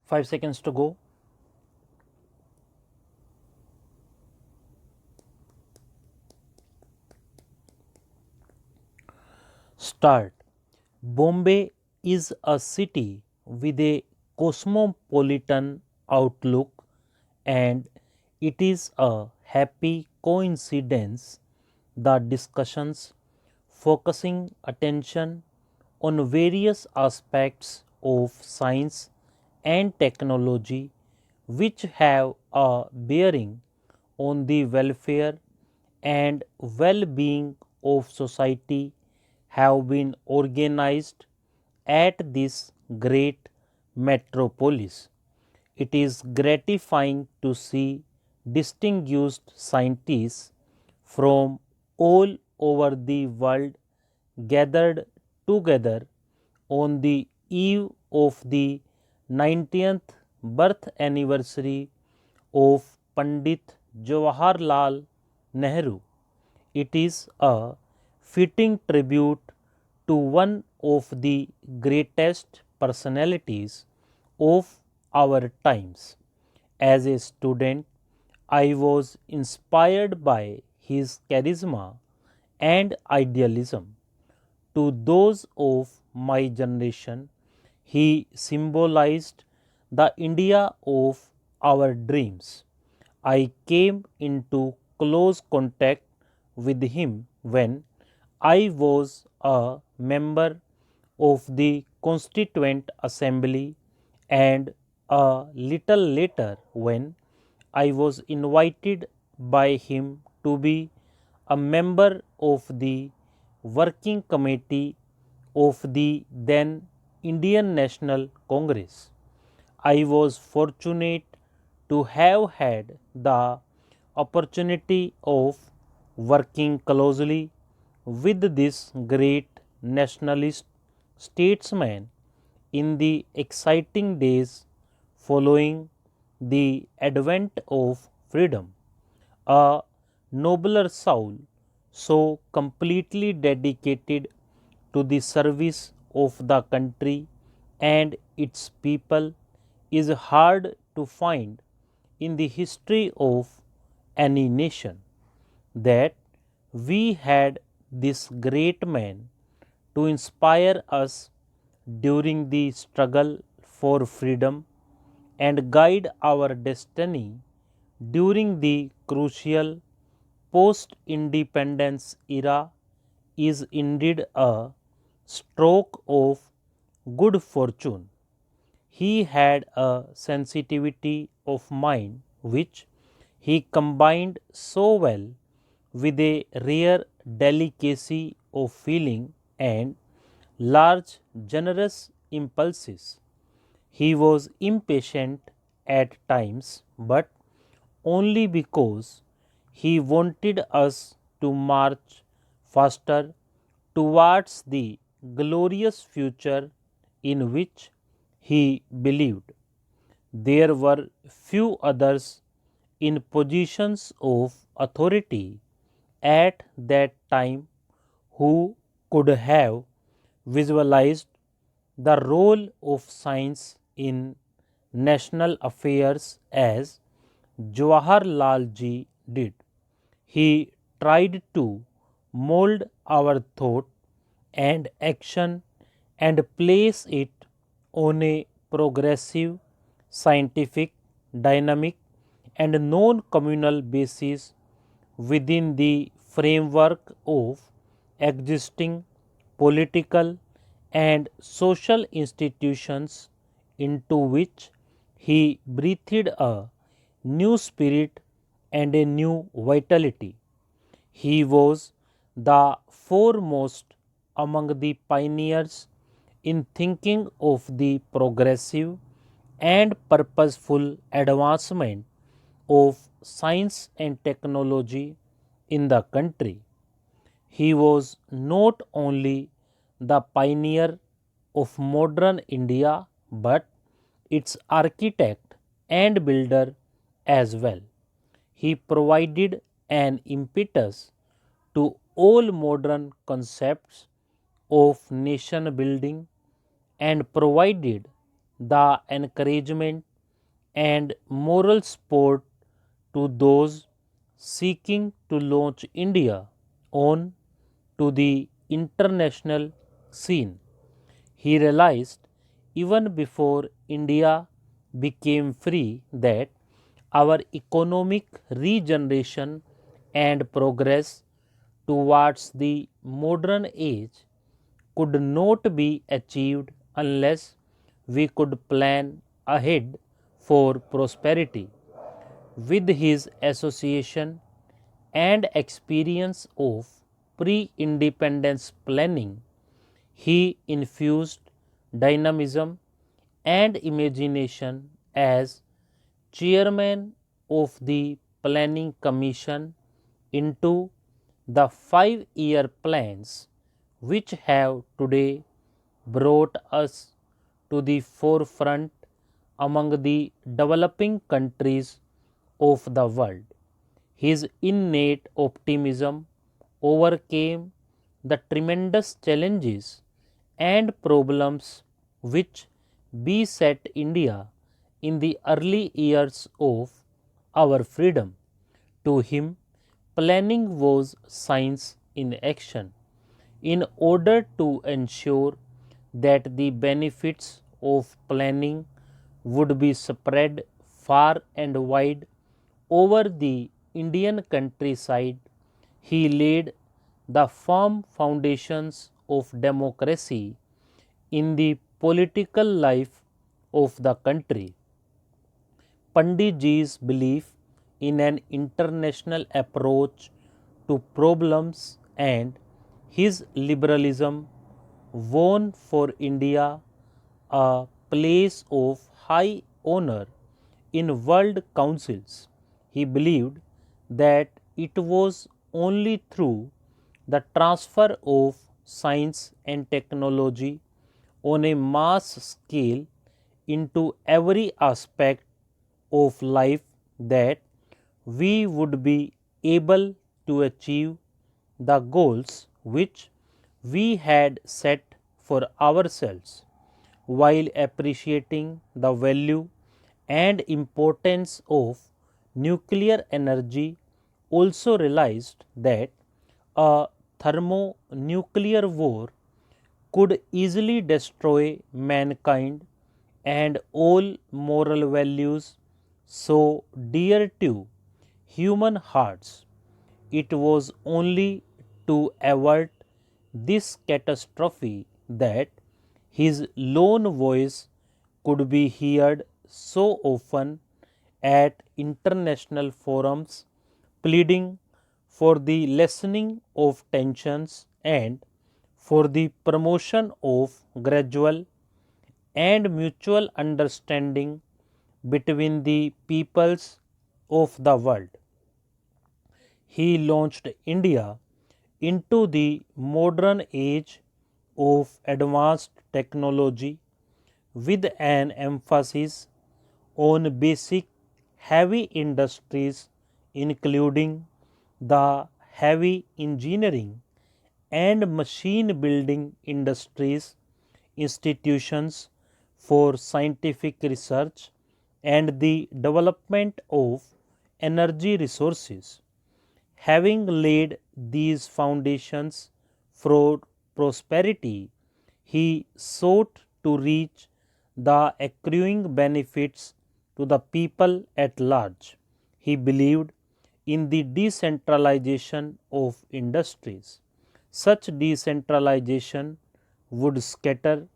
5 seconds to go. Start. Bombay is a city with a cosmopolitan outlook, and it is a happy coincidence that discussions focusing attention on various aspects of science and technology which have a bearing on the welfare and well-being of society have been organized at this great metropolis. It is gratifying to see distinguished scientists from all over the world gathered together on the eve of the 90th birth anniversary of Pandit Jawaharlal Nehru. It is a fitting tribute to one of the greatest personalities of our times. As a student, I was inspired by his charisma and idealism. To those of my generation, he symbolized the India of our dreams. I came into close contact with him when I was a member of the Constituent Assembly, and a little later when I was invited by him to be a member of the working committee of the then Indian National Congress. I was fortunate to have had the opportunity of working closely with this great nationalist statesman in the exciting days following the advent of freedom. A nobler soul, so completely dedicated to the service of the country and its people, is hard to find in the history of any nation. That we had this great man to inspire us during the struggle for freedom and guide our destiny during the crucial post independence era is indeed a stroke of good fortune. He had a sensitivity of mind which he combined so well with a rare delicacy of feeling and large generous impulses. He was impatient at times, but only because he wanted us to march faster towards the glorious future in which he believed. There were few others in positions of authority at that time who could have visualized the role of science in national affairs as Jawaharlal ji did. He tried to mold our thought and action and place it on a progressive, scientific, dynamic, and non communal basis within the framework of existing political and social institutions into which he breathed a new spirit and a new vitality. He was the foremost among the pioneers in thinking of the progressive and purposeful advancement of science and technology in the country. He was not only the pioneer of modern India but its architect and builder as well. He provided an impetus to all modern concepts of nation building and provided the encouragement and moral support to those seeking to launch India on to the international scene. He realized even before India became free that our economic regeneration and progress towards the modern age could not be achieved unless we could plan ahead for prosperity. With his association and experience of pre independence planning, he infused dynamism and imagination as chairman of the Planning Commission into the 5-year plans which have today brought us to the forefront among the developing countries of the world. His innate optimism overcame the tremendous challenges and problems which beset India in the early years of our freedom. To him, planning was science in action. In order to ensure that the benefits of planning would be spread far and wide over the Indian countryside, he laid the firm foundations of democracy in the political life of the country. Panditji's belief in an international approach to problems and his liberalism won for India a place of high honor in world councils. He believed that it was only through the transfer of science and technology on a mass scale into every aspect of life that we would be able to achieve the goals which we had set for ourselves. While appreciating the value and importance of nuclear energy, also realized that a thermonuclear war could easily destroy mankind and all moral values so dear to human hearts. It was only to avert this catastrophe that his lone voice could be heard so often at international forums, pleading for the lessening of tensions and for the promotion of gradual and mutual understanding between the peoples of the world. He launched India into the modern age of advanced technology with an emphasis on basic heavy industries including the heavy engineering and machine building industries, institutions for scientific research and the development of energy resources. Having laid these foundations for prosperity, he sought to reach the accruing benefits to the people at large. He believed in the decentralization of industries. Such decentralization would scatter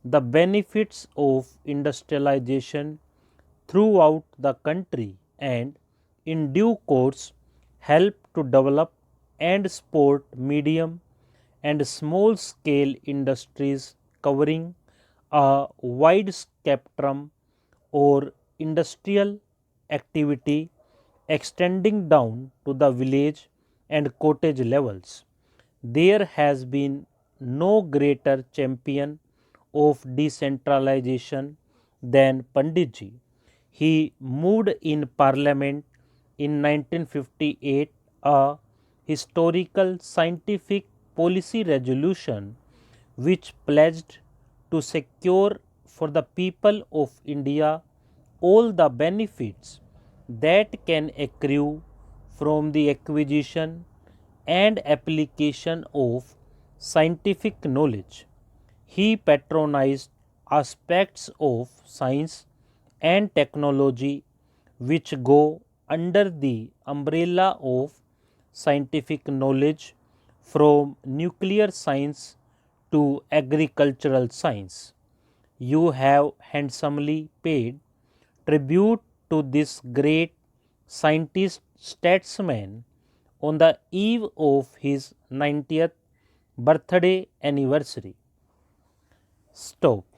the benefits of industrialization throughout the country and in due course help to develop and support medium and small scale industries covering a wide spectrum or industrial activity extending down to the village and cottage levels. There has been no greater champion of decentralization than Panditji. He moved in Parliament in 1958 a historical scientific policy resolution which pledged to secure for the people of India all the benefits that can accrue from the acquisition and application of scientific knowledge. He patronized aspects of science and technology which go under the umbrella of scientific knowledge, from nuclear science to agricultural science. You have handsomely paid tribute to this great scientist statesman on the eve of his 90th birthday anniversary. Stop.